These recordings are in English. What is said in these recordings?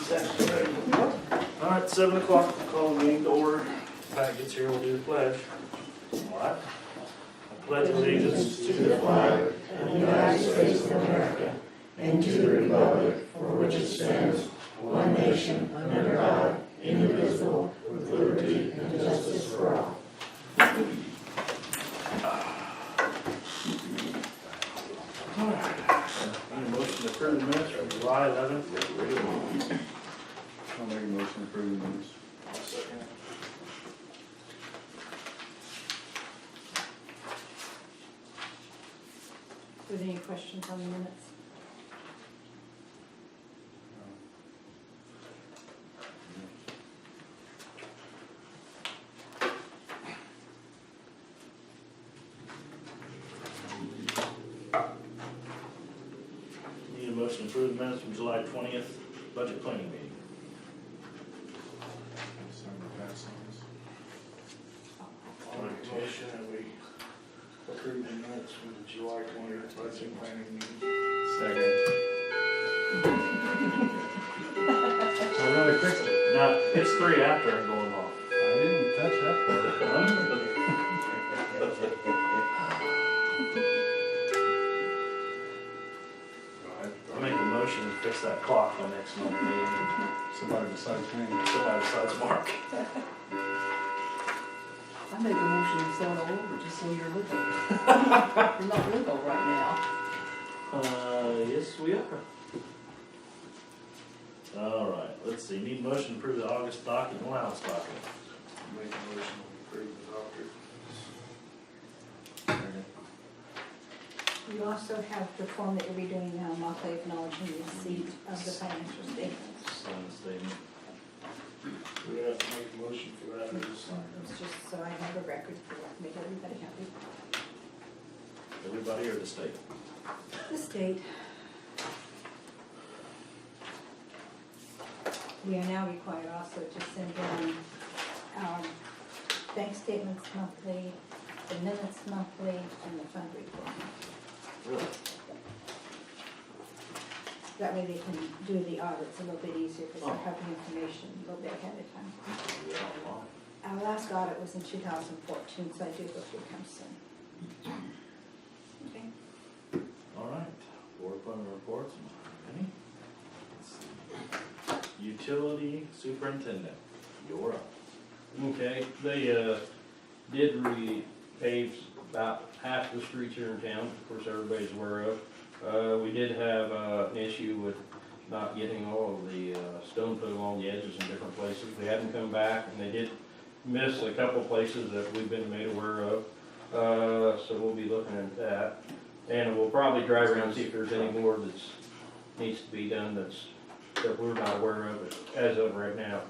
All right, 7 o'clock, call the meeting to order. Pat gets here, we'll do the pledge. All right. I pledge allegiance to the flag of the United States of America and to the republic for which it stands, one nation, under God, indivisible, with liberty and justice for all. All right. Need a motion to approve the minutes from July 11th. I'll make a motion to approve the minutes. I'll second it. Were there any questions on the minutes? Need a motion to approve the minutes from July 20th, budget planning meeting. Sign the back signs. I'll make a motion that we approve the minutes from the July 20th budget planning meeting. Second. I really fixed it. Now, it's 3 after I'm going off. I didn't touch that part. I'll make a motion to fix that clock for next month meeting. Somebody besides me. Somebody besides Mark. I make a motion to start all over just so you're legal. You're not legal right now. Yes, we are. All right, let's see, need a motion to approve the August docket and allowance docket. Make a motion to approve the docket. You also have the form that you'll be doing now, monthly acknowledging receipt of the financial statements. Sign the statement. Do we have to make a motion for that or just sign it? It's just so I have a record for that, make everybody happy. Everybody or the state? The state. We are now required also to send in bank statements monthly, the minutes monthly, and the fund report. Really? That way they can do the audits a little bit easier because they have the information a little bit ahead of time. Our last audit was in 2014, so I do hope it comes soon. Okay. All right, board appointment reports. Any? Let's see. Utility superintendent, you're up. Okay, they did repave about half the streets here in town, of course everybody's aware of. We did have an issue with not getting all of the stone put along the edges in different places. They hadn't come back, and they did miss a couple places that we've been made aware of. So we'll be looking at that. And we'll probably drive around and see if there's any more that's needs to be done that we're not aware of as of right now.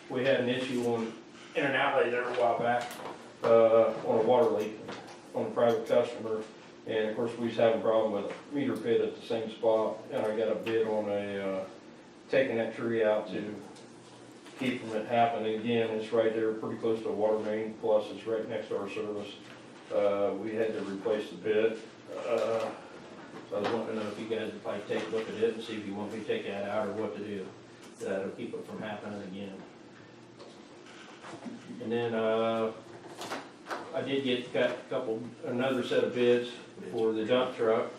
We had an issue in an alley there a while back on a water leak on a private customer, and of course we was having a problem with a meter pit at the same spot, and I got a bid on taking that tree out to keep from it happening again. It's right there pretty close to a water main, plus it's right next to our service. We had to replace the pit. So I was wanting to know if you guys would like to take a look at it and see if you want me to take that out or what to do. That'll keep it from happening again. And then I did got another set of bids for the dump truck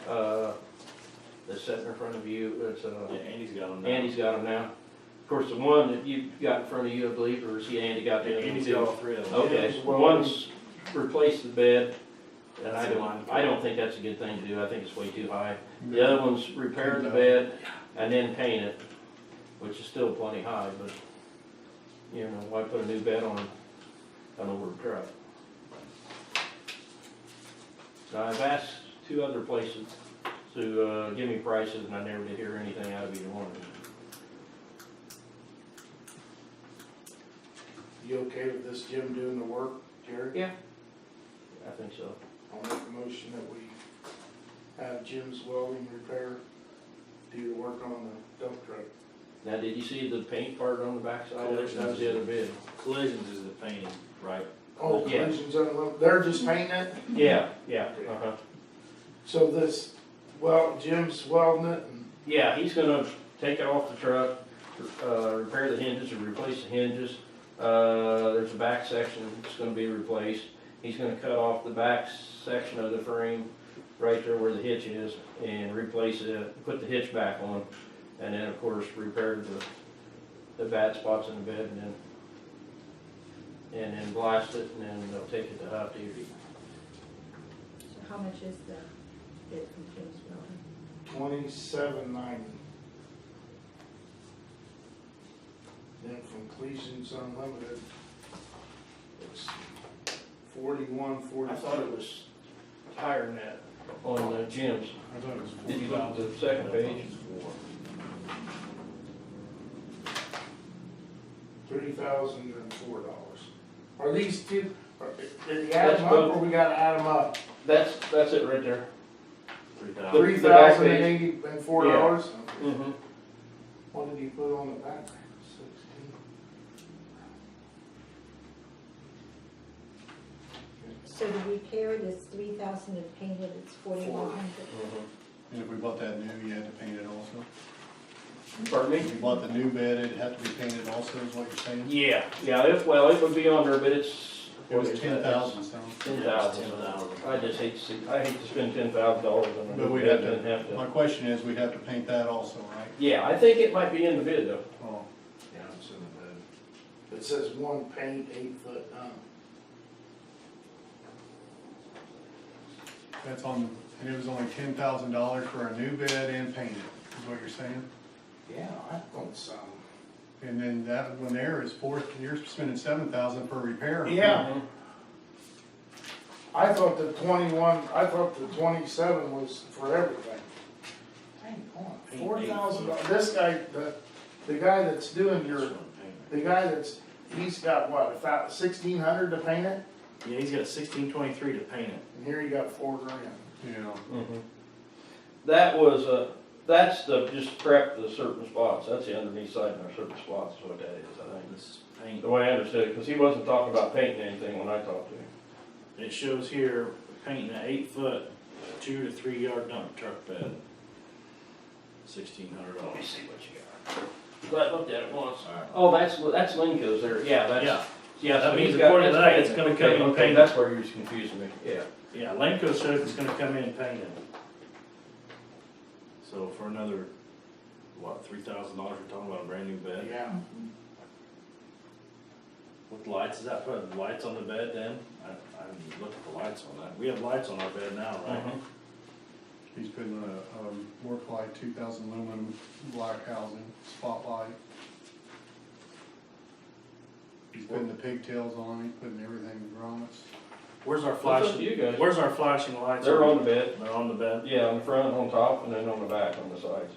that's sitting in front of you. It's Yeah, Andy's got them now. Andy's got them now. Of course, the one that you got in front of you, I believe, or is he Andy got the other one Andy's too? got all 3 of them. Okay, one's replaced the bed, and I don't think that's a good thing to do. I think it's way too high. The other one's repaired the bed and then paint it, which is still plenty high, but you know, why put a new bed on an older truck? Now, I've asked 2 other places to give me prices, and I never did hear anything out of either one of them. You okay with this Jim doing the work, Jerry? Yeah, I think so. I'll make a motion that we have Jim's welding repair do the work on the dump truck. Now, did you see the paint part on the backside? Collisions. That was the other bid. Collisions is the painting, right? Oh, Yeah. collisions unload, they're just painting it? Yeah, So this, well, Jim's welding it and, Yeah, he's gonna take it off the truck, repair the hinges or replace the hinges. There's a back section that's gonna be replaced. He's gonna cut off the back section of the frame right there where the hitch is and replace it, put the hitch back on. And then, of course, repair the bad spots in the bed and then blast it, and then they'll take it to hot duty. So how much is the bid from King's Building? $27.90. Then from Cleason's Unlimited, it's $41.40. I thought it was higher than that on the gyms. I thought it was Did you look at the second page? $3,004. Are these two, did you add them up or we gotta add them up? That's it right there. $3,084? Mm-hmm. What did he put on the back? 16. So the repair is 3,000 and painted, it's 4,100. And if we bought that new, you had to paint it also? Pardon If me? you bought the new bed, it'd have to be painted also, is what you're saying? Yeah, it would be on there, but it's. It was 10,000, so. 10,000. I just hate to spend $10,000 on a But new we'd bed have and have My to. question is, we'd have to paint that also, right? Yeah, I think it might be in the bid though. Oh, Yeah, it's in the bed. It says one paint, 8 foot. that's on, and it was only $10,000 for a new bed and painted, is what you're saying? Yeah, I think so. And then that one there is you're spending $7,000 for repair. Yeah, I thought the 27 was for everything. Hang on, $4,000. This guy, the guy that's doing he's got what, about 1,600 to paint it? Yeah, he's got 1623 to paint it. And here you got $4,000. Yeah. That's just prep the certain spots. That's the underneath side and our certain spots is what that is, I think. This is paint. The way I understood it, because he wasn't talking about painting anything when I talked to him. It shows here painting an 8 foot, 2 to 3 yard dump truck bed. $1,600. Let me see what you got. Glad I looked at it once. Alright. Oh, that's Lincoln's there, yeah, Yeah, yeah. That so means he's got- according to that's that, it's painted. gonna come in Okay, painted. that's where you're confusing me, yeah. yeah, Lenco shows it's gonna come in painted. So for another, what, $3,000, we're talking about a brand new bed? Yeah. With lights, is that putting lights on the bed then? I haven't looked at the lights on that. We have lights on our bed now, right? He's putting a Worklight 2000 aluminum black housing, spotlight. He's putting the pigtails on, he's putting everything in grommets. Where's our That's up to flashing, you guys. where's our flashing lights? They're on the bed, They're on the bed? yeah, on the front, on top, and then on the back, on the sides.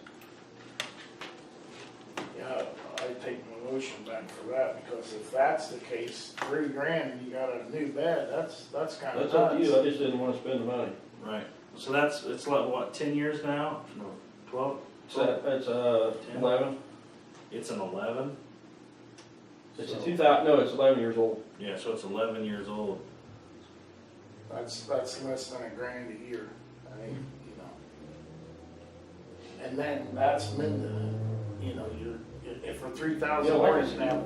Yeah, I take my motion back for that, because if that's the case, $3,000 and you got a new bed, that's kind of That's up to you, I just didn't want to spend the money. Right. So it's like, what, 10 years now? No, 12? It's 11, It's an 11? it's So- a 2000, no, it's 11 years old. Yeah, so it's 11 years old. That's less than $1,000 a year, I think, And then that's if for $3,000 now.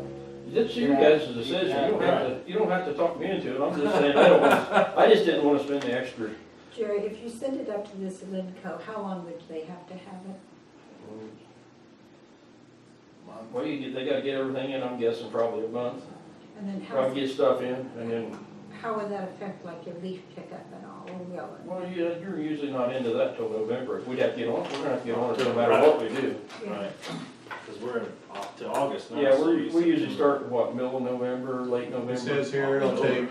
It's your guys' decision, you don't have to talk me into it, I'm just saying, I just didn't want to spend the extra. Jerry, if you send it up to this Linco, how long would they have to have it? Well, they gotta get everything in, I'm guessing probably a month, And then probably get stuff in, and then, how would that affect like your leaf pickup and all, or will it? well, yeah, you're usually not into that till November. If we'd have to get on, we're gonna have to get on it no matter what we do. Yeah. Right. Because we're off to August now. Yeah, so we usually start, what, middle of November, late November? It says here it'll take,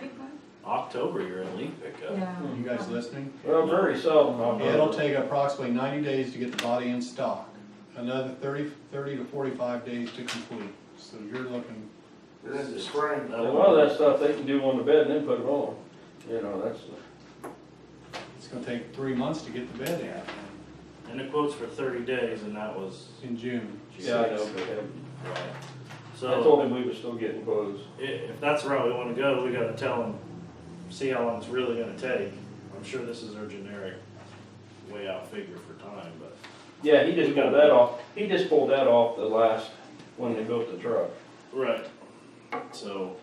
October, you're in leaf pickup. Yeah. you guys listening? Well, very seldom. It'll take approximately 90 days to get the body in stock, another 30 to 45 days to complete. So you're looking, In the spring. A lot of that stuff they can do on the bed and then put it on, that's, it's gonna take 3 months to get the bed in, And the quote's for 30 days, and that was. in June. yeah, I know, but Right. I So told him we was still getting quotes. if that's the route we want to go, we got to tell them, see how long it's really going to take. I'm sure this is their generic way out figure for time, but Yeah, he just pulled that off, he just pulled that off the last, when they built the truck. Right. So,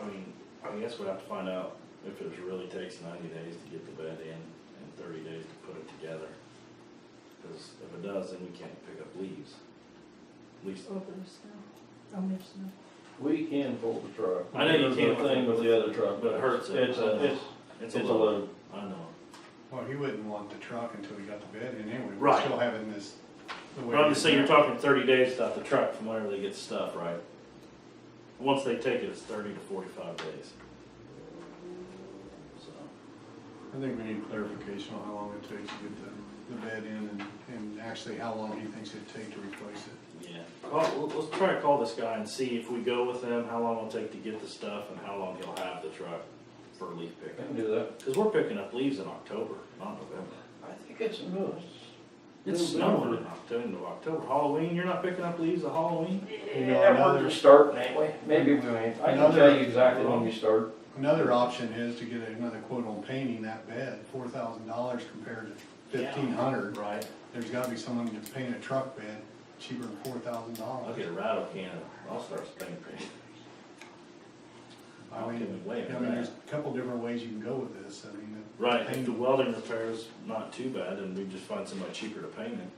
I mean, I guess we'd have to find out if it really takes 90 days to get the bed in and 30 days to put it together. Because if it does, then we can't pick up leaves. At least, Over the snow. Oh, there's snow. We can pull the truck. I know you There's can a thing with the other truck, but it hurts it. It's a, it's it's a load. I know. Well, he wouldn't want the truck until he got the bed in anyway. We're Right. still having this. the way But I'm it just is saying, you're now. talking 30 days without the truck from whenever they get the stuff, right? Once they take it, it's 30 to 45 days. So, I think we need clarification on how long it takes to get the bed in and actually how long he thinks it'd take to replace it. yeah. Well, let's try to call this guy and see if we go with him, how long it'll take to get the stuff and how long he'll have the truck for leaf I picking. can do that. Because we're picking up leaves in October, not November. I think it's a moose. It's snowing in October. Halloween, you're not picking up leaves at Halloween? You know, Yeah, another- we're just starting anyway. Maybe we ain't. I can Another- tell you exactly when we start. Another option is to get another quote on painting that bed, $4,000 compared to $1,500. Right. There's gotta be someone to paint a truck bed cheaper than I'll $4,000. get a rattle can. I'll start spraying paint. I mean, there's a couple different ways you can go with this, I mean. Right, if the painting- welding repair's not too bad, then we just find somebody cheaper to paint it.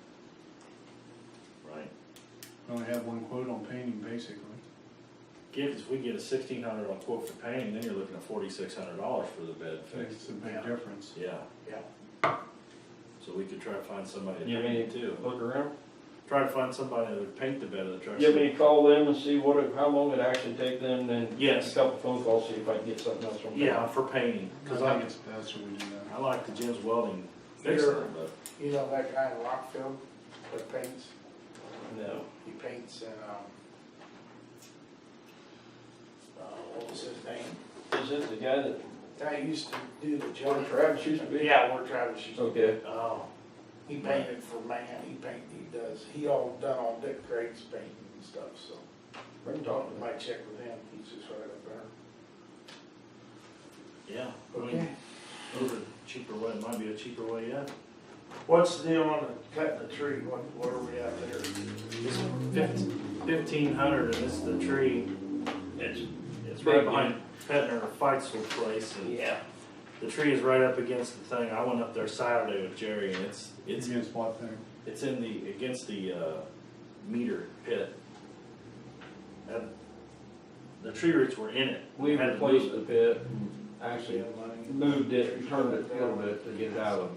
Right. Only have one quote on painting, basically. If we get a $1,600 quote for painting, then you're looking at $4,600 for the bed fixed. It's a big Yeah. difference. Yeah. Yeah. So we could try to find somebody to You paint mean it too. look around? Try to find somebody that would paint the bed of the truck. You want me to call them and see how long it actually take them, then Yes. a couple phone calls, see if I can get something else from them. Yeah, for painting, I cause think it's best when we do that. I like the Jim's welding fixer, but You know that guy in Rockfield that paints? No. He paints in, what was his name? Is it the guy that, Guy used to do the Where joint. Travis used to be? Yeah, where Travis used to be. Okay. Oh, he painted for man, he all done all Dick Craig's painting and stuff, so. bring talk to them. Might check with him, he's just right up there. yeah. I mean, Okay. those are cheaper way, might be a cheaper way yet. What's the deal on the cutting the tree, what are we at there? It's 1,500 and this is the tree. It's right big, behind Petner Feitzel's place and Yeah. the tree is right up against the thing. I went up there Saturday with Jerry and it's Against what thing? it's in the, against the, meter pit. And the tree roots were in it. We Had to replaced move the it. pit, and actually moved it, turned it a little bit to get it out of.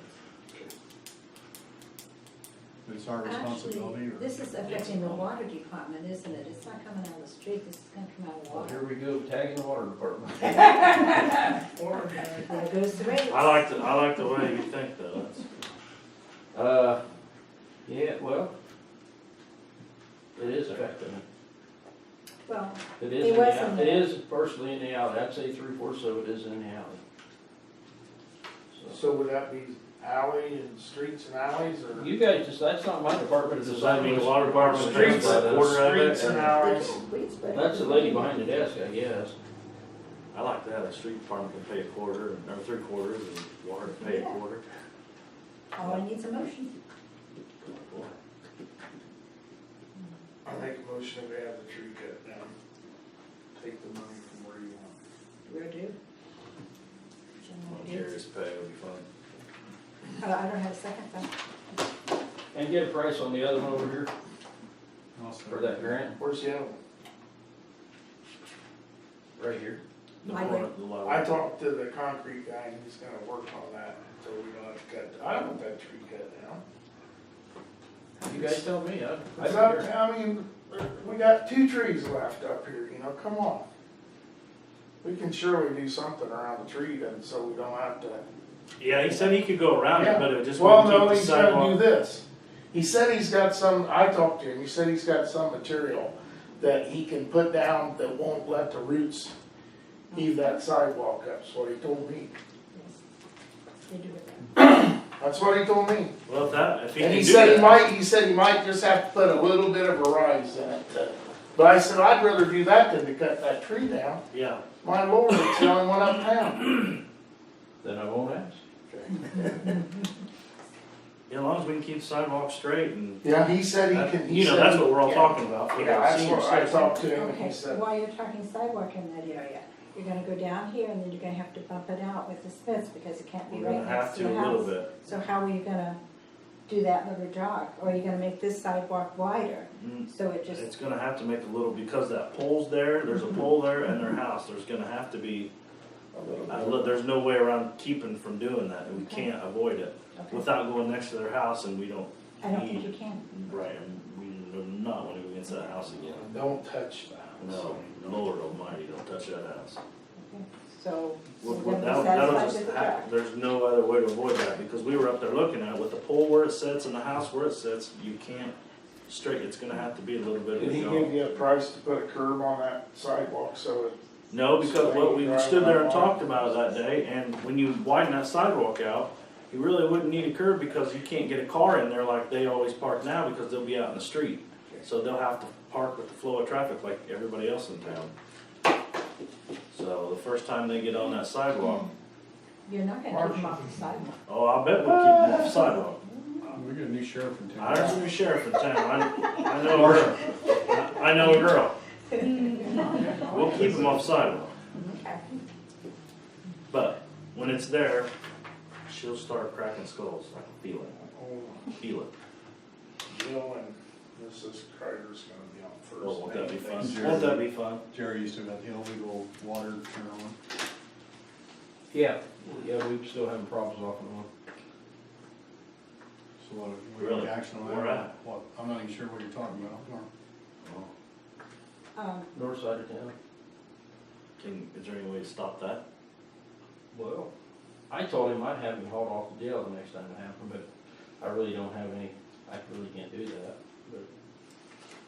It's our responsibility, Actually, or? this is affecting the water department, isn't it? It's not coming out of the street, this is gonna come out of Well, here water. we go, tagging the water department. There goes the rates. I like the way you think though. That's, Yeah, well, it is affecting it. Well, It It is, wasn't it there. is partially in the alley. I'd say 3/4 of it is in the alley. So would that be alley and streets and alleys, or? You guys just, that's not my department. does that mean the water department Streets, pays a quarter of it? streets and And alleys. That's the lady behind the desk, I guess. I like that. The street department can pay a quarter or 3/4 and water can pay a Yeah. quarter. all I need's a motion. I make a motion that we have the tree cut down. Take the money from where you want. Will do. Jerry's pay will be fine. I don't have a second though. And get a price on the other one over here Also- for that grant, Where's the other one? right here. The I water- would- the water- I talked to the concrete guy and he's gonna work on that, so we don't have to cut, I don't want that tree cut down. You guys tell me, I It's don't up, care. I mean, we got 2 trees left up here, you know, come on. We can surely do something around the tree then, so we don't have to. Yeah, he said he could go around it, but it just Well, wouldn't no, keep the he's gonna do sidewalk. this. He said he's got some, I talked to him, he said he's got some material that he can put down that won't let the roots heave that sidewalk up, that's what he told me. They do it. That's what he told me. Well, if he And can he do said that. he said he might just have to put a little bit of a rise in it. But I said, I'd rather do that than to cut that tree down. Yeah, My lord, it's the only one uptown. Then I won't ask. Yeah, as long as we can keep the sidewalk straight and, Yeah, he said he can, he you know, said that's he- what we're all yeah. talking about. for Yeah, the that's senior what I citizen. talked to him, and Okay, he said, while you're talking sidewalk in that area, you're gonna go down here and then you're gonna have to bump it out with the Smiths because it can't be We're right gonna have next to to the a little house. bit. So how are you gonna do that little jog? Or are you gonna make this sidewalk wider? Mm, So it just, It's gonna have to make a little, because that pole's there, there's a pole there and their house, there's gonna have to be, there's no way around keeping from doing that, and we Okay. can't avoid it okay, without going next to their house, and we don't, I don't think you can. right, and we do not wanna go against that house again. don't touch that. No, Lord almighty, don't touch that house. Okay, so Well, we're gonna that'll be satisfied just with the hap- jog. There's no other way to avoid that, because we were up there looking at it, with the pole where it sits and the house where it sits, you can't straight, it's gonna have to be a little bit of Did a he jog. give you a price to put a curb on that sidewalk so it? No, because what we stood there and Driving talked about that day, and when you widen that sidewalk out, you really wouldn't need a curb because you can't get a car in there like they always park now because they'll be out in the street. So they'll have to park with the flow of traffic like everybody else in town. So the first time they get on that sidewalk, You're not gonna keep them off the sidewalk. oh, I bet we'll keep them off the sidewalk. We got a new sheriff in town. There's a new sheriff in town, I know a girl. I know a girl. We'll keep them off the sidewalk. Okay. But when it's there, she'll start cracking skulls. I can feel it. Oh, Feel it. Jill and Mrs. Kreider's gonna be on first. Oh, won't that be name fun? basis. Won't that be fun? Jerry used to have the illegal water turn on. Yeah, we still having problems off and on. So what, Really? action on that? Where at? What, I'm not even sure what you're talking about. North side of town. Is there any way to stop that? Well, I told him I'd have him hauled off the jail the next time it happened, but I really don't have any, I really can't do that. But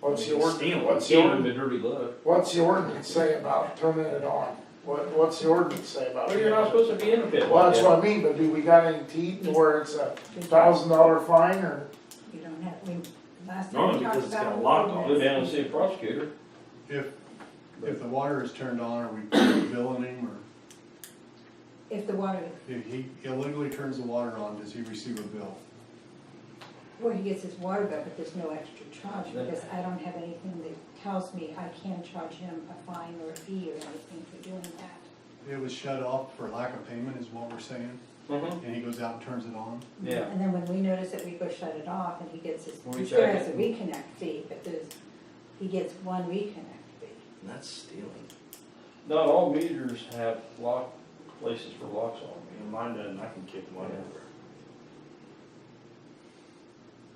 What's the ordinance, Stealing. what's the give him ordinance, a dirty look. what's the ordinance say about turning it on? What's the ordinance say about? Well, you're not supposed to be in a pit Well, like that's that. what I mean, but do we got any teeth where it's $1,000 fine or? You don't have, last time Normally we talked because it's got about a it, lock we on Go did. down and see a prosecutor. If the water is turned on, are we billing him, or If the water, if he illegally turns the water on, does he receive a bill? well, he gets his water bill, but there's no extra charge Yeah. because I don't have anything that tells me I can charge him a fine or a fee or anything for doing that. It was shut off for lack of payment is what we're saying, Mm-hmm. and he goes out and turns it on? Yeah. And then when we notice it, we go shut it off and he gets his, We he still check has a it. reconnect fee, but he gets one reconnect fee. And that's stealing. Not all meters have places for locks on And mine doesn't, I can kick mine over.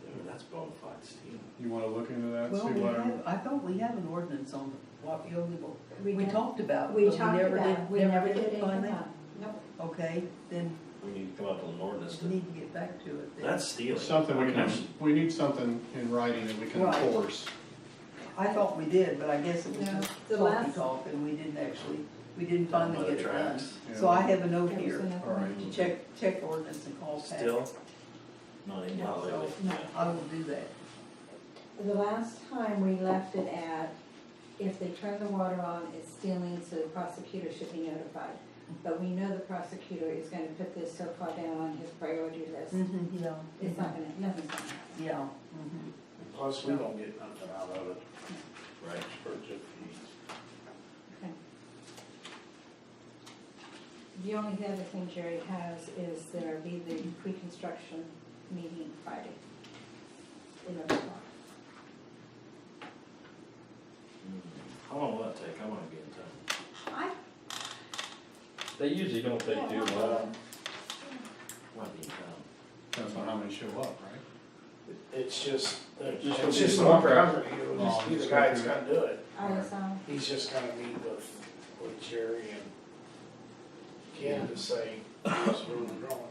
Dude, that's bona fide stealing. You wanna look into that, Well, see we what? have, I thought we have an ordinance on what illegal, we don't- talked about, We but we talked never about, did, it. we never did anything finally. on it. Nope. Okay, then We need to come up with an ordinance we to, need to get back to it then. That's stealing. Something we can, That's- we need something in writing that we can Right. enforce. I thought we did, but I guess it was No, just the talky last- talk and we didn't actually, we didn't finally Other get it done. tracks. So I have a note There was here another All right. one. to check the ordinance and call Pat. Still? Not even, not So lately. No. I will do that. The last time we left it at, if they turn the water on, it's stealing, so the prosecutor should be notified. But we know the prosecutor is gonna put this so far down on his priority list. Yeah. It's not gonna, nothing's gonna happen. Yeah. Mhm. Plus, we don't get nothing out of it. Right. For chip fees. Okay. The only other thing Jerry has is there'll be the pre-construction meeting Friday, 11 o'clock. How long will that take? I wanna be in town. They usually don't take too long. Wanna be in town. Depends on how many show up, right? It's just, Just it's gonna be just the one contract. company, it'll just Oh, be the just guy go that's through gonna do it. ISO, He's just gonna meet with Jerry and Ken to say, this is where we're going.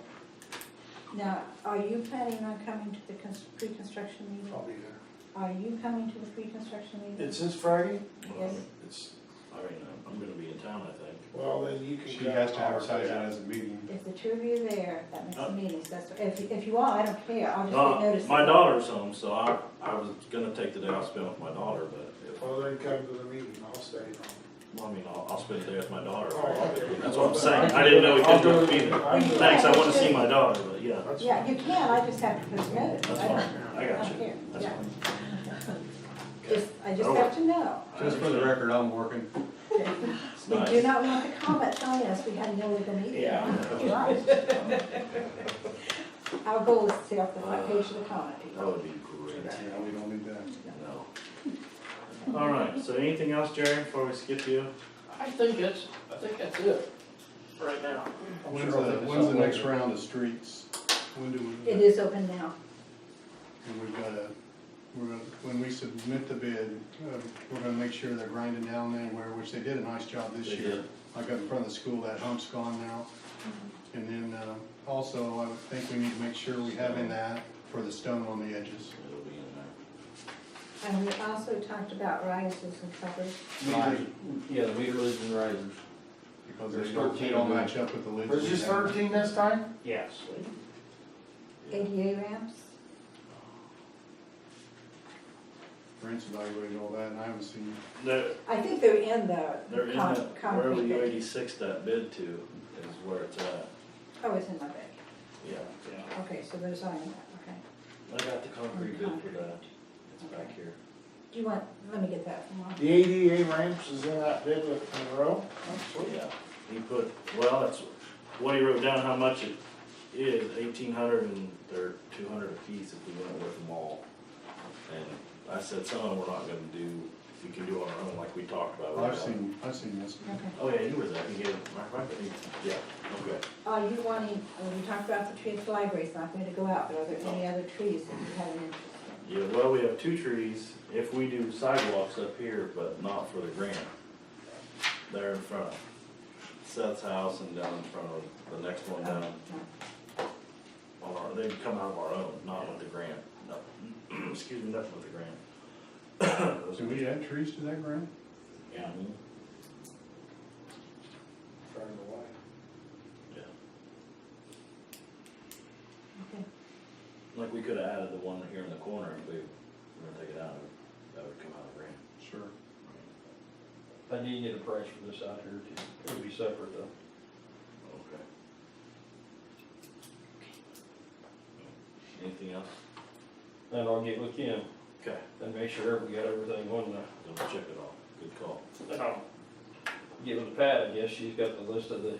now, are you planning on coming to the pre-construction meeting? I'll be there. Are you coming to the pre-construction meeting? It's this Friday? Yes. It's, I mean, I'm gonna be in town, I think. Well, then you can. She come has to on advertise it that. as a meeting. If the two of you are there, that makes Oh. the meeting, so that's, if you want, I don't care, I'll just No, get notice. my daughter's home, so I was gonna take the day off spent with my daughter, but if, Well, then come to the meeting, I'll stay home. Well, I mean, I'll spend the day with my daughter. Oh, okay. That's what I'm saying. I didn't know we could do it either. I can do it. Thanks, I wanna see my daughter, but yeah, That's Yeah, fine. you can, I just have to submit it. that's I don't- fine. I got don't you. care. That's Yeah. fine. I just have to know. Just for the record, I'm working. It's We do nice. not want the comment telling us we had an illegal meeting. Yeah. Right. Our goal is to stay off the front page of the comment That people. would be great. Yeah, we don't need that. No. All right, so anything else, Jerry, before we skip you? I think that's it, right now. I'm When's sure I'll the, think of when's the something next later. round of streets? When do we? It is open now. And when we submit the bid, we're gonna make sure they're grinding down anywhere, which they did a nice job this They year. did. Like up in front of the school, that hump's gone now. And then, also, I would think we need to make sure we have in that for the stone on the edges. It'll be in there. And we also talked about rises and covers. Meters, yeah, the meter lids and risers. Because There's they don't match up with the lids. Was we just have. 13 this time? Yes. ADA ramps. Brent's evaluated all that, and I haven't seen, I think they're in the They're in con- that, concrete. wherever you bid. 86 that bid to is where it's at. Oh, it's in my bag. Yeah, yeah. Okay, so there's on that, okay. I got the concrete bid for that. It's back here. Do you want, let me get that from Ron. The ADA ramps is in that bid with Monroe? Oh, sweet. Yeah, he put, well, that's what he wrote down, how much it is, 1,800 and they're 200 apiece if we went with them all. And I said, some of them we're not gonna do, if we can do on our own like we talked about. I've seen this. Okay. Oh, yeah, you were there, you gave it, matter of fact, yeah, okay. You wanting, we talked about the tree at the library, it's not going to go out, but are there any other trees that you have an interest in? Yeah, well, we have 2 trees, if we do sidewalks up here, but not for the grant. They're in front of Seth's house and down in front of the next one down. On our, they come out of our own, not with the grant, no, excuse me, nothing with the grant. Those Do we add trees to that grant? Yeah. Trying to lie. Yeah, Okay. like we could've added the one here in the corner if we were gonna take it out, that would come out of grant. Sure. I need to get a price for this out here too. It'll be separate though. Okay. Anything else? And I'll get with Kim Okay, and make sure we got everything on the, double check it all, good call. and I'll get with Pat, I guess. She's got the list of the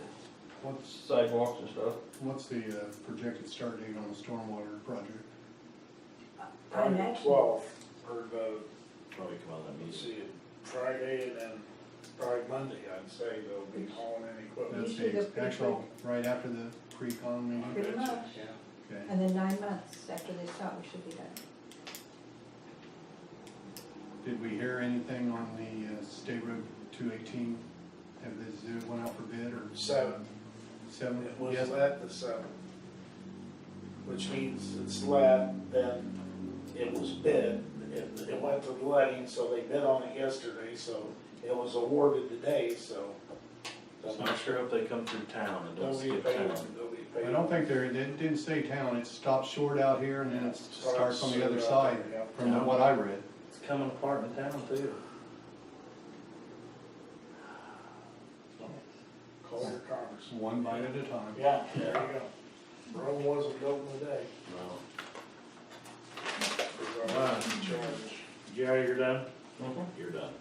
What's, sidewalks and stuff. what's the projected start date on the stormwater project? I imagine. 12, or the, Probably come out of that let's meeting. see, Friday and then probably Monday, I'd say they'll be hauling in equipment. That's Usually they're the pretty actual, right after the pre-con meeting? Pretty much. Yeah. Okay. And then 9 months after they start, we should be done. Did we hear anything on the State Road 218? Have it went out for bid or? 7. 7? It was Yes. let the 7, which means it's let, then it was bid. It went to the letting, so they bid on it yesterday, so it was awarded today, so. So I'm sure if they come through town and don't They'll be skip paid, town. they'll be paid. I don't think it didn't say town, it stops short out here and then it starts on the other side, from what I read. It's coming apart in town too. Call your commerce. One bite at a time. Yeah, there you go. Rome wasn't built in a day. No. It was our charge. Jerry, you're done? You're done.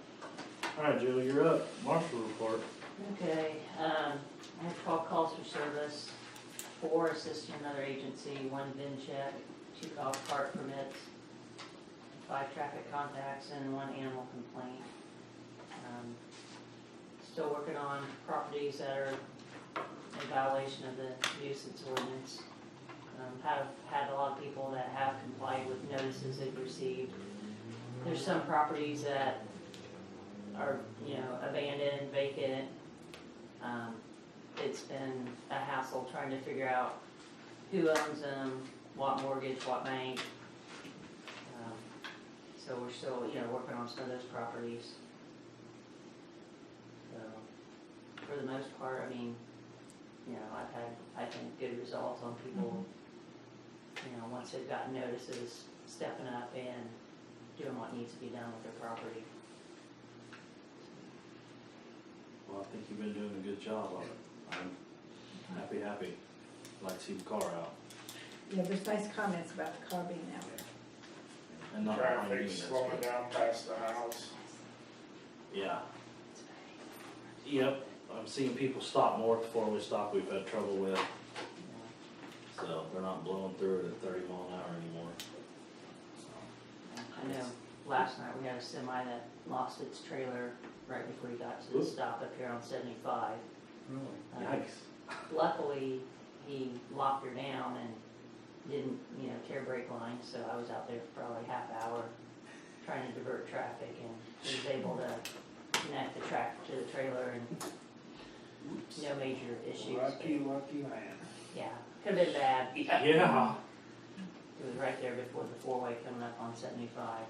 All right, Julie, you're up. Marshall report. Okay, I had 12 calls for service, 4 assisting another agency, 1 VIN check, 2 golf cart permits, 5 traffic contacts, and 1 animal complaint. Still working on properties that are in violation of the nuisance ordinance. Have had a lot of people that have complied with notices they've received. There's some properties that are, abandoned, vacant. It's been a hassle trying to figure out who owns them, what mortgage, what bank. So we're still, working on some of those properties. So, for the most part, I've had, I think, good results on people, once they've gotten notices, stepping up and doing what needs to be done with their property. Well, I think you've been doing a good job of it. I'm happy. Like to see the car out. Yeah, there's nice comments about the car being out. And not behind you, Traffic's that's slowing good. down past the house. Yeah. Yep, I'm seeing people stop more at the four-way stop we've had trouble with. So they're not blowing through it at 30 mile an hour anymore. I know, last night we had a semi that lost its trailer right before he got to the Ooh. stop up here on 75. Really? Yikes. Luckily, he locked her down and didn't, tear brake lines, so I was out there for probably half hour trying to divert traffic, and he was able to connect the tractor to the trailer and no major issues. Lucky man. Yeah, could've been bad. Yeah. It was right there before the four-way coming up on 75.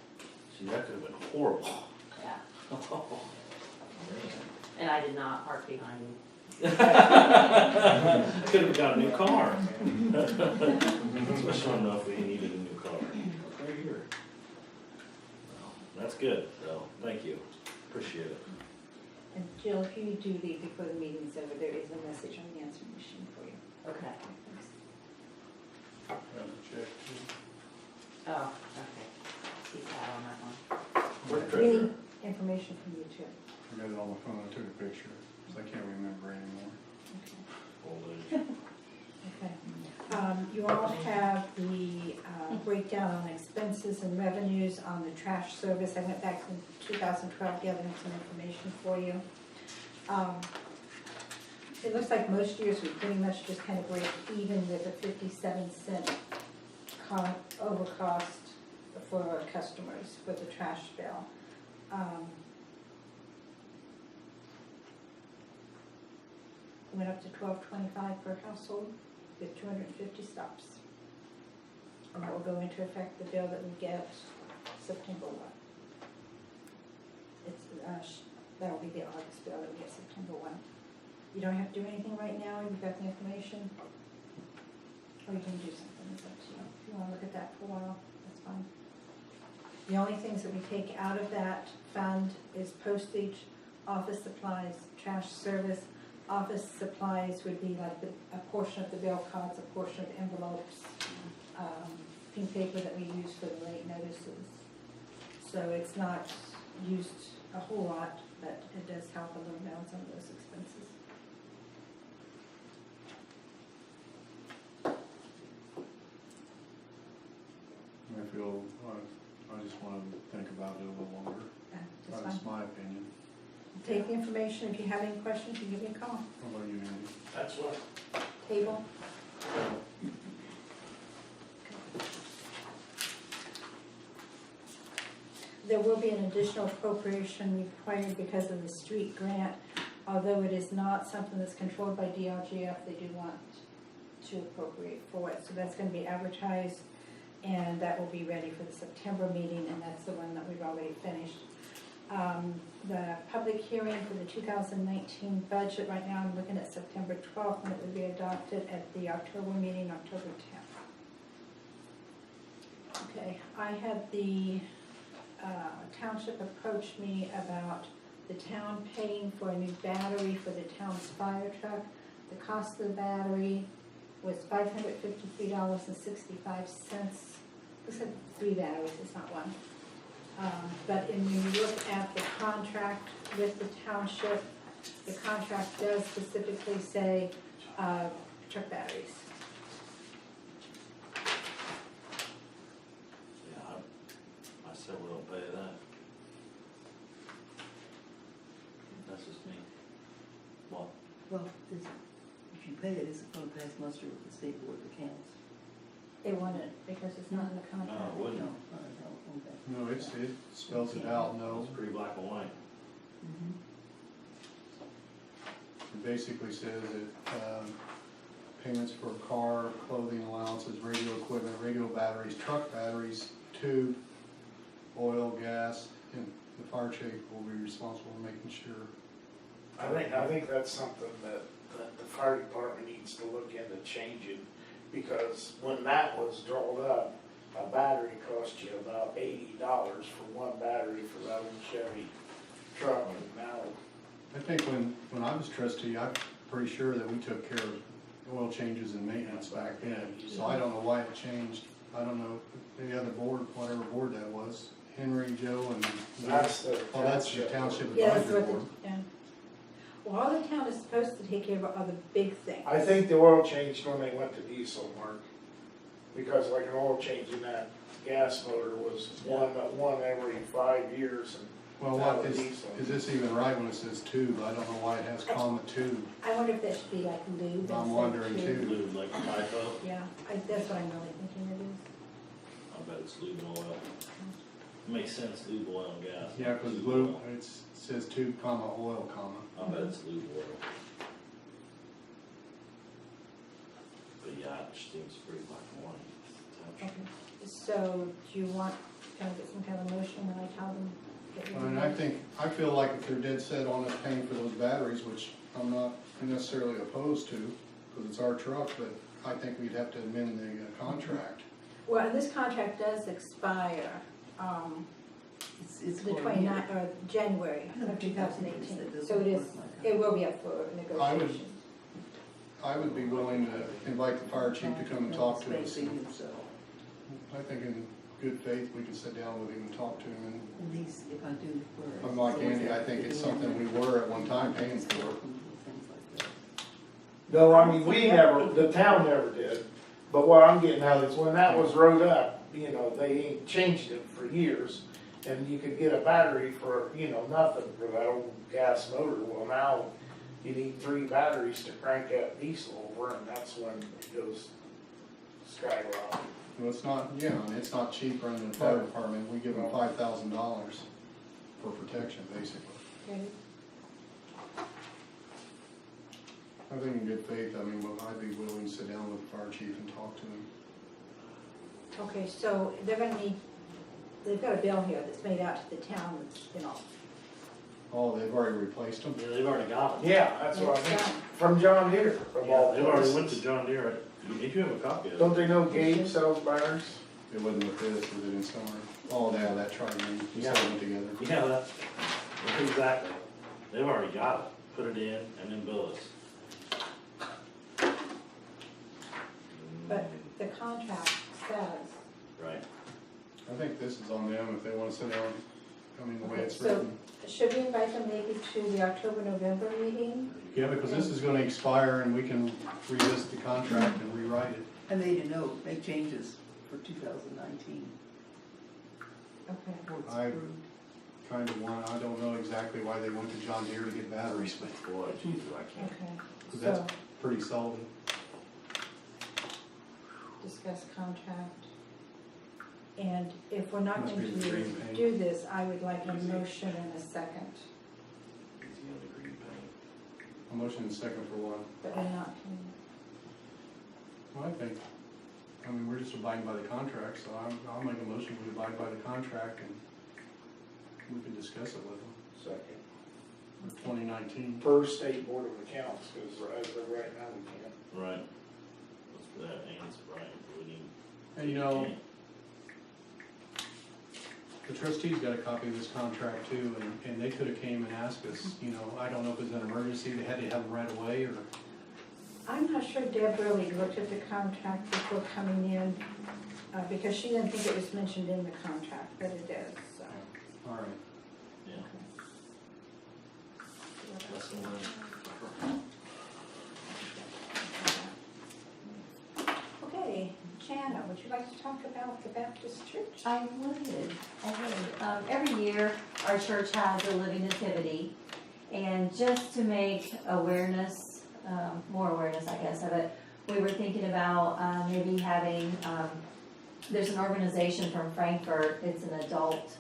See, that could have been horrible. Yeah, and I did not park behind him. Could have got a new car. Especially know if we needed a new car. Right here. Well, that's good, so thank you. Appreciate it. And Jill, if you do leave before the meeting's over, there is a message on the answering machine for you. Okay. Have a check too. Oh, okay. Keep that on that one. Where's We treasurer? need information from you too. I got it on my phone, I took a picture, because I can't remember anymore. Old age. Okay. You all have the breakdown on expenses and revenues on the trash service. I went back to 2012 gathering some information for you. It looks like most years we pretty much just kind of break even with a 57-cent over cost for our customers for the trash bill. Went up to $12.25 per household with 250 stops. And that will go into effect the bill that we get September 1. That will be the August bill that we get September 1. You don't have to do anything right now, you've got the information. Or you can do something, it's up to you. If you want to look at that for a while, that's fine. The only things that we take out of that fund is postage, office supplies, trash service. Office supplies would be like a portion of the bill cards, a portion of envelopes, pink paper that we use for the late notices. So it's not used a whole lot, but it does help a little bit on some of those expenses. I feel, I just want to think about it a little longer. That's That's fine. my opinion. Take the information. If you have any questions, you give me a call. How about you, Andy? That's what, Table. There will be an additional appropriation required because of the street grant. Although it is not something that's controlled by DLGF, they do want to appropriate for it. So that's going to be advertised, and that will be ready for the September meeting, and that's the one that we've already finished. The public hearing for the 2019 budget, right now I'm looking at September 12th, and it would be adopted at the October meeting, October 10th. Okay, I had the township approach me about the town paying for a new battery for the town's fire truck. The cost of the battery was $553.65. Looks like 3 batteries, it's not one. But when you look at the contract with the township, the contract does specifically say truck batteries. Yeah, I said we don't pay that. That's just me. Well, Well, if you pay it, it's going to pass muster with the state board of accounts. They want it because it's not in the contract. no, it wouldn't. No, okay. No, it spells it out, no. It's pretty black and white. It basically says that payments for car, clothing allowances, radio equipment, radio batteries, truck batteries, tube, oil, gas, and the fire chief will be responsible for making sure. I think that's something that the fire department needs to look into changing, because when that was drawn up, a battery cost you about $80 for one battery for that old Chevy truck, and now I think when I was trustee, I'm pretty sure that we took care of oil changes and maintenance back then. So I don't know why it changed. I don't know, the other board, whatever board that was, Henry, Joe, and. That's the Well, that's the township Yeah, that's advisory what board. the, yeah. Well, all the town is supposed to take care of are the big things. I think the oil changed when they went to diesel, Mark. Because like an oil change in that gas motor was one every 5 years, and Well, that what was is diesel. this even right when it says tube? I don't know why it has comma tube. I wonder if that should be like lube. I'm instead wondering of too. Lube, like a typo, Yeah, that's what I'm really thinking it is. I bet it's lube and oil. Makes sense, lube, oil, and gas. Yeah, because blue, it says tube, comma, oil, comma. I bet it's lube oil. But yeah, it just seems pretty black and white. Okay, so do you want, kind of get some kind of motion when I tell them? that we're And doing I feel like if they're dead set on us paying for those batteries, which I'm not necessarily opposed to, because it's our truck, but I think we'd have to amend the contract. Well, and this contract does expire, It's the for a 29th, year. or January I don't of think that's what it is. 2018. That So it doesn't is, work like that. it will be up for negotiation. I would be willing to invite the fire chief to come and talk to us. Spacing himself. I think in good faith, we could sit down with him and talk to him. And these, if I do for. I'm like Andy, I think it's something we were at one time paying for. Things like that. No, I mean, we never, the town never did, but what I'm getting at is when that was wrote up, you know, they ain't changed it for years. And you could get a battery for, you know, nothing for that old gas motor. Well, now you need 3 batteries to crank that diesel over, and that's when it goes skyrocket. Well, it's not, yeah, and it's not cheap running the fire department. We give them $5,000 for protection, basically. Okay. I think in good faith, I mean, well, I'd be willing to sit down with the fire chief and talk to him. Okay, so they're gonna need, they've got a bill here that's made out to the town, that's, you know. Oh, they've already replaced them? Yeah, they've already got it. Yeah, that's what I It's mean. done. From John Deere, of Yeah, all they've already went to places. John Deere. If you have a copy of it. Don't they know Gabe sells batteries? It wasn't with this, was it in summer? Oh, yeah, that tri-green, we Yeah. sold them together. Yeah, that's exactly. They've already got it. Put it in and then bill us. But the contract says, Right. I think this is on them if they want to sit down, I mean, the way it's So- written. should we invite them maybe to the October-November meeting? Yeah, because this is gonna expire and we can revisit the contract and rewrite it. I made a note, make changes for 2019. Okay. before it's I- approved. Kind of want, I don't know exactly why they went to John Deere to get batteries, but Boy, Jesus, I can't. Okay, because that's so pretty solid. discuss contract. And if we're not Must going be the to green paint. do this, I would like a motion and a second, Easy on the green paint. A motion and second for what? but we're not. Well, I mean, we're just abiding by the contract, so I'll make a motion to abide by the contract and we can discuss it with them Second. for 2019. Per state board of accounts, because as of right now, we can't. Right. What's that, Ann's right, we need. And you know, the trustees got a copy of this contract too, and they could have came and asked us, you know, I don't know if it's an emergency, they had to have them right away, or, I'm not sure Deb really looked at the contract before coming in, because she didn't think it was mentioned in the contract, but it is, so. all right. Yeah, that's the one. Okay, Jana, would you like to talk about the Baptist church? I would. Every year, our church has a living nativity, and just to make awareness, more awareness, I guess, of it, we were thinking about maybe having, there's an organization from Frankfurt, it's an adult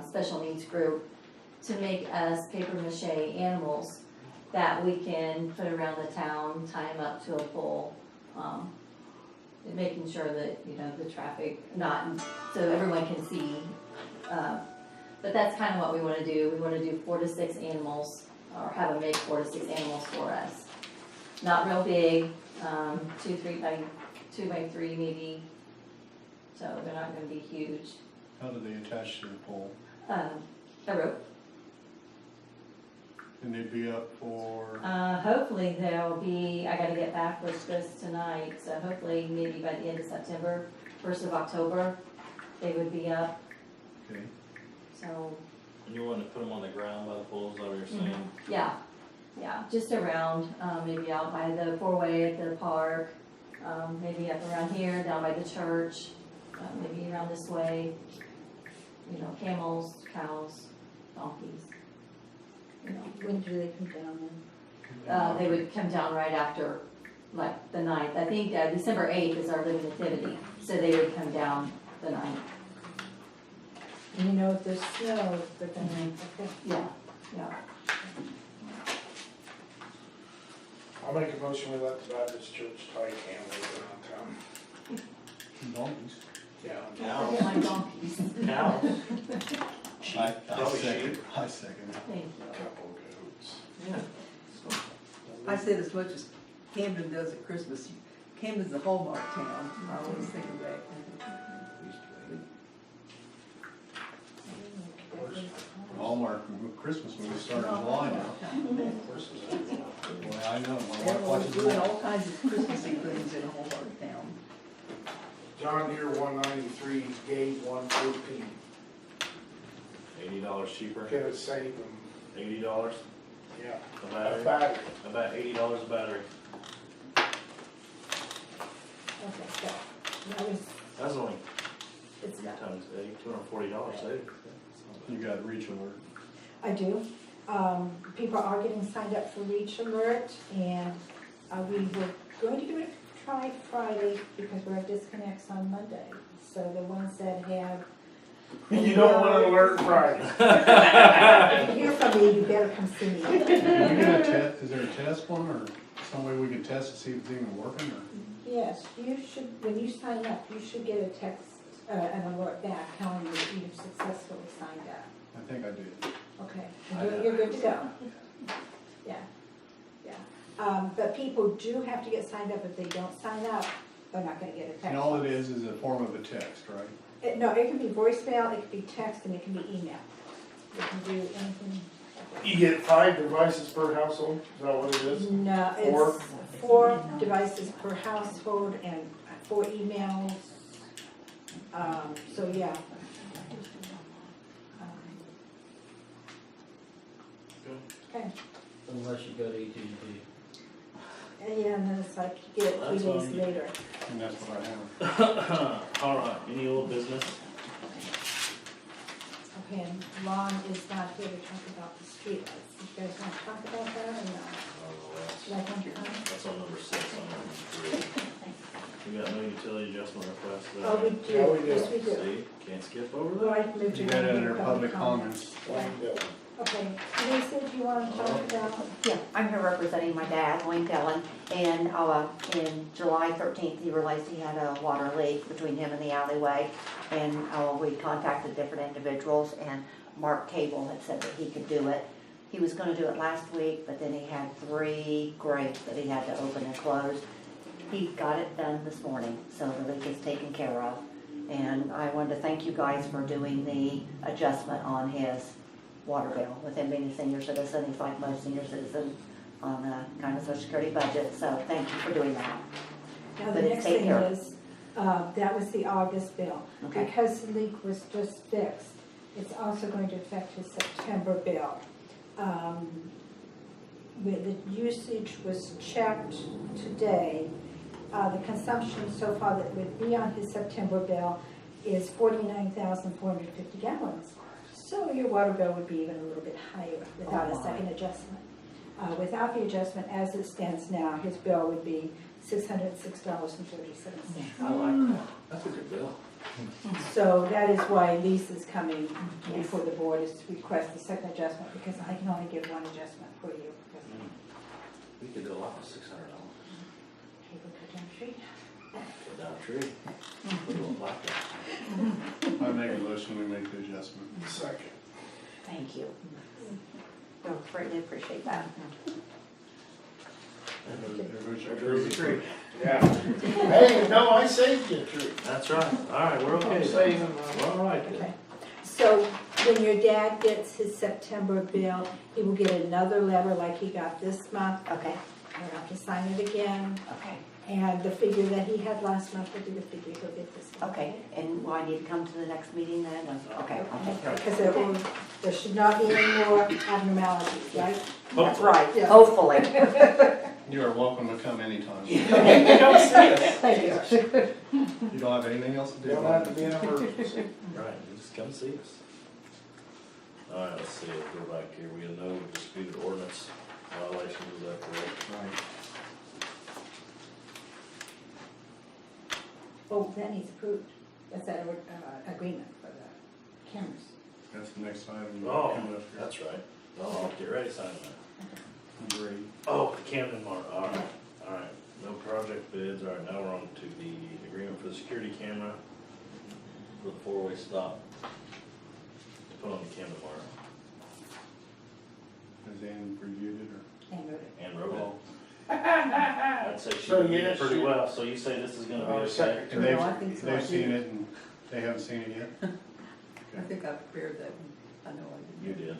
special needs group, to make us paper mache animals that we can put around the town, tie them up to a pole, and making sure that, you know, the traffic, so everyone can see. But that's kind of what we want to do. We want to do 4 to 6 animals, or have them make 4 to 6 animals for us. Not real big, 2 by 3 maybe. So they're not going to be huge. How do they attach to the pole? A rope. And And they'd be up for, Hopefully they'll be, I gotta get back with this tonight, so hopefully maybe by the end of September, 1st of October, they would be up, okay, so, And you wanted to put them on the ground by the poles, is that what you're saying? yeah. Yeah, just around, maybe out by the four-way at the park, maybe up around here, down by the church, maybe around this way. You know, camels, cows, donkeys. You know, When do they come down then? they would come down right after, like, the 9th. I think December 8th is our living nativity, so they would come down the 9th. And you know if there's snow, but then, okay. Yeah, yeah. I'll make a motion, we let the Baptist Church tie camels around town. donkeys. Yeah. I get my donkeys. Cows. I Probably second, sheep. I second it. Thank you. Couple goats. Yeah. I said as much as Camden does at Christmas, Camden's a Hallmark town, I always think of that. Hallmark Christmas movies start in July now. Boy, I know, my wife Everyone's watches doing them all. all kinds of Christmassy things in Hallmark town. John Deere 193, gate 114. $80 cheaper, Can it save them? $80 Yeah. a A battery, battery. about $80 a battery. Okay, so, that was, That's only it's three not, times $240 saved. You got reach alert. I do. People are getting signed up for Reach Alert, and we were going to give it a try Friday because we're at disconnects on Monday. So the ones that have. You don't want to alert Friday. If you hear from me, you better come see me. Can we get a test, is there a test one, or some way we can test to see if it's even working, or? Yes, you should, when you sign up, you should get a text, an alert back telling you that you've successfully signed up. I think I did. Okay, you're good to go. Yeah, yeah. But people do have to get signed up. If they don't sign up, they're not gonna get a text. And all it is a form of a text, right? No, it can be voicemail, it can be text, and it can be email. It can do anything. You get 5 devices per household, is that what it is? No, Four? it's 4 devices per household and 4 emails. So, yeah. Okay, Unless you go to AT&T. yeah, and then it's like you get it 3 That's all days you get. later. And that's what I have. All right, any old business? Okay, and Ron is not here to talk about the streetlights. You guys want to talk about that or not? Should I come to come? That's on number 6, on number 3. We got no utility adjustment request there. Oh, we Yeah, we do, do. yes, we do. See, can't skip over Well, that. I moved You to got it under public comments. Wayne Dillon. Okay, Lisa, do you want to talk about? Yeah, I'm here representing my dad, Wayne Dillon, and in July 13th, he realized he had a water leak between him and the alleyway, and we contacted different individuals, and Mark Cable had said that he could do it. He was going to do it last week, but then he had 3 grates that he had to open and close. He got it done this morning, so the leak is taken care of, and I wanted to thank you guys for doing the adjustment on his water bill. With him being a senior citizen, he's like most senior citizens on a kind of social security budget, so thank you for doing that. Now, the But it's next taken thing care of. is, that was the August bill. Okay. Because the leak was just fixed, it's also going to affect his September bill. The usage was checked today. The consumption so far that would be on his September bill is 49,450 gallons. So your water bill would be even a little bit higher without Oh, a my. second adjustment. Without the adjustment, as it stands now, his bill would be $606.37. I like that. That's a good bill. So that is why Lisa's coming before the board is to request the second adjustment, because I can only give one adjustment for you. We could do a lot with $600. People cut down trees. Put down a tree. Put a little blacktop. I make a motion, we make the adjustment. Second. Thank you. I greatly appreciate that. Everybody should There's a tree. Yeah. Hey, no, I saved you a tree. That's right. All right, we're okay. I'm saving Well, all right then. Okay, so when your dad gets his September bill, he will get another letter like he got this month. Okay, He'll have to sign it again, okay, and the figure that he had last month will be the figure he'll get this month. okay. And will I need to come to the next meeting then? Okay, I'll take care of it. Because there should not be any more abnormalities, right? That's right, Yeah. hopefully. You are welcome to come anytime. Come see us. Thank you. You don't have anything else to do? Don't have to be an emergency. Right, you just come see us. Alright, let's see, let's go back here, we have no disputed ordinance violations, is that correct? Right. Oh, then he's approved. That's that agreement for the cameras. That's the next item. Oh, coming up here. that's right. Oh, get ready, sign that. Great. Oh, the Camden Mart, alright, no project bids, alright, now we're on to the agreement for the security camera for the four-way stop. To put on the Camden Mart, Has Ann reviewed it or? And wrote it. and wrote Well, it. I'd say she So, did yeah, it pretty she- well, so you say this is gonna be okay? Secretary. And No, I think so. they've seen it and they haven't seen it yet? I think I prepared that one. I know I You did. did.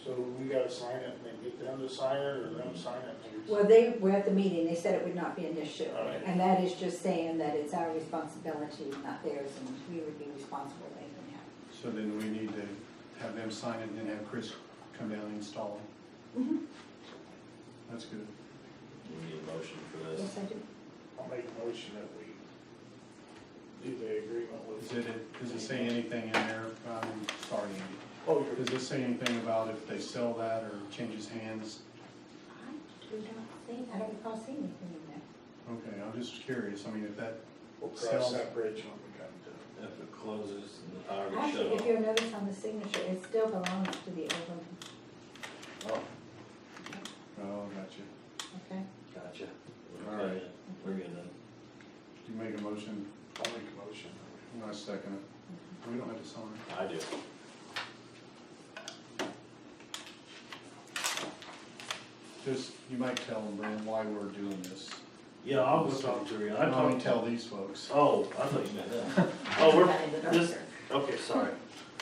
So we gotta sign it and then get them to sign it, or them sign it? and we- Well, they were at the meeting, they said it would not be an issue. All right. And that is just saying that it's our responsibility, not theirs, and we would be responsible if anything happened. So then we need to have them sign it and then have Chris come down and install it. That's good. We need a motion for this. Yes, I do. I'll make a motion that we do the agreement with. Does it say anything in there, sorry, Andy, Oh, you're. does it say anything about if they sell that or changes hands? I do not see, I don't recall seeing anything in there. Okay, I'm just curious, I mean, if that, We'll cross Sales. that bridge when we come to it. If it closes and the power gets Actually, shut if off. you'll notice on the signature, it still belongs to the old one, Oh, oh, gotcha. okay? gotcha. All right. We're good then. You make a motion, I'll make a motion. and I second it. We don't have to sign. I do. Just, you might tell them, Brandon, why we're doing this. Yeah, I'll go talk to her. I I told don't tell these folks. Oh, I thought you meant that. Oh, we're, Not in the dark this, there. okay, sorry.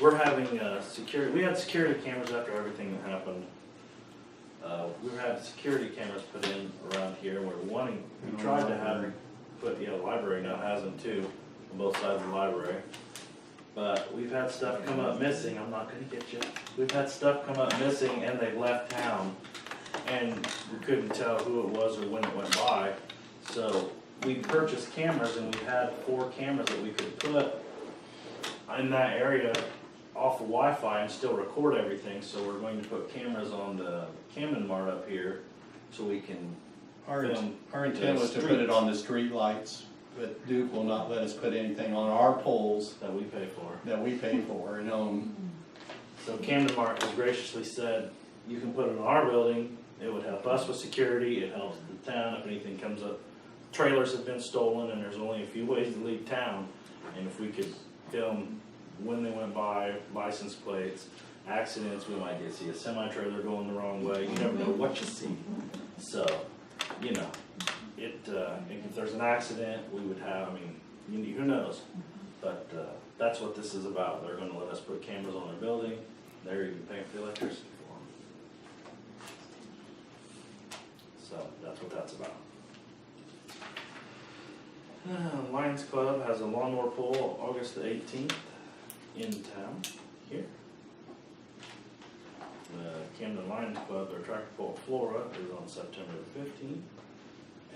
We're having, security, we had security cameras after everything that happened. We had security cameras put in around here, we're wanting, we tried to have it put, yeah, the library now has them too, on both sides of the library. But we've had stuff come up missing, I'm not gonna get you. We've had stuff come up missing and they've left town. And we couldn't tell who it was or when it went by. So we purchased cameras and we had 4 cameras that we could put in that area off of Wi-Fi and still record everything. So we're going to put cameras on the Camden Mart up here so we can Our film intent was to put it on the street lights, but Duke will not let us put anything on our poles that we pay for. that we pay for and own. So Camden Mart has graciously said, you can put it in our building, it would help us with security, it helps the town if anything comes up. Trailers have been stolen and there's only a few ways to leave town. And if we could film when they went by, license plates, accidents, we might get see a semi-trailer going the wrong way, you never know what you see. So, you know, if there's an accident, we would have, I mean, who knows? But that's what this is about, they're gonna let us put cameras on their building, they're even paying for the electricity for them. So, that's what that's about. Lions Club has a lawnmower pull August the 18th in town, here. The Camden Lions Club, their tractor pull at Flora is on September the 15th.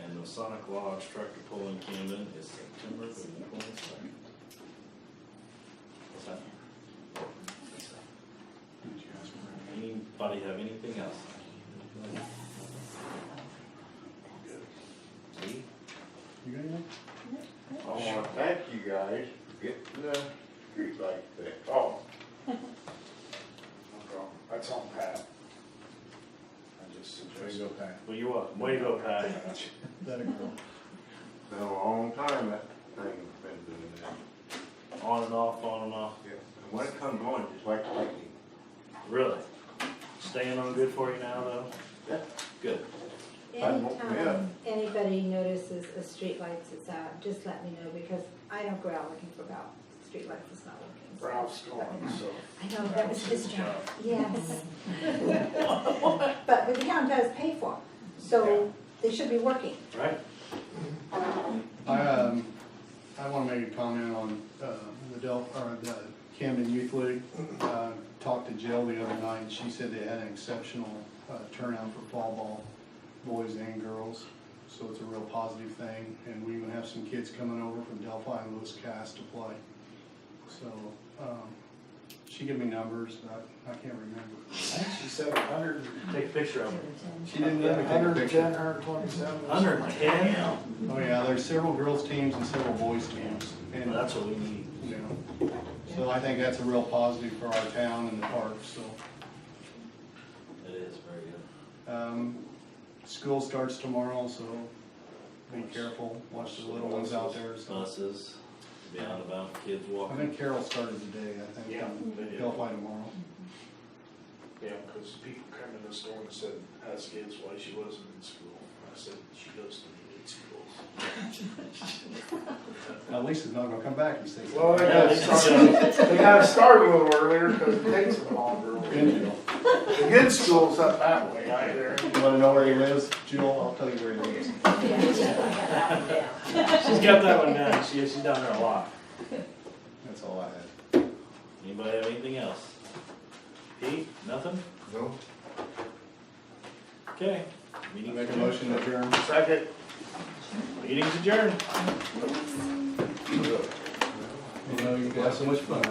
And the Sonic Lodge tractor pull in Camden is September the 22nd. What's that? Did you ask for it? Anybody have anything else? See? You got anything? I wanna thank you guys for getting the street light fixed. Oh. No problem. That's on Pat. I just There you suggested. go, Pat. Well, you're welcome. Way to go, Pat. That a girl. Been a long time that thing's been doing that. On and off, on and off. Yeah. And when it comes on, it's like lightning. Really? Staying on good for you now, though? Yeah. Good. Anytime anybody notices a street light that's out, just let me know, because I don't go out looking for street lights that's not working, Ralph's gone, so. I know, that was his job. Yes. But the town does pay for them, so they should be working. Right? I wanna make a comment on, the Camden Youth League. Talked to Jill the other night, she said they had an exceptional, turnout for fall ball, boys and girls. So it's a real positive thing, and we even have some kids coming over from Delphi and Lewis Cass to play. So, she gave me numbers, but I can't remember. I think she said 100, Take a picture of it. She didn't let me take a 110, picture. 127. 110? Oh yeah, there's several girls teams and several boys teams, and Well, that's what we need. you know, so I think that's a real positive for our town and the park, so. It is very good. School starts tomorrow, so be careful, watch the little ones out there, so. Buses, be out about, kids I walking. think Carol started today, I think, Yeah. and Delphi tomorrow. Yeah, because people come in the store and said, ask kids why she wasn't in school. I said, she goes to the elite schools. Now Lisa's not gonna come back, he says. Well, they gotta start a little earlier because it takes them longer. The good school's up that way, right there. You wanna know where he lives, Jill? I'll tell you where he lives. She's got that one down, she's down there a lot. That's all I had. Anybody have anything else? Pete, nothing? No. Okay. Meeting's Make a adjourned. motion to adjourn. Second. Meeting's adjourned. You know, you guys have so much fun.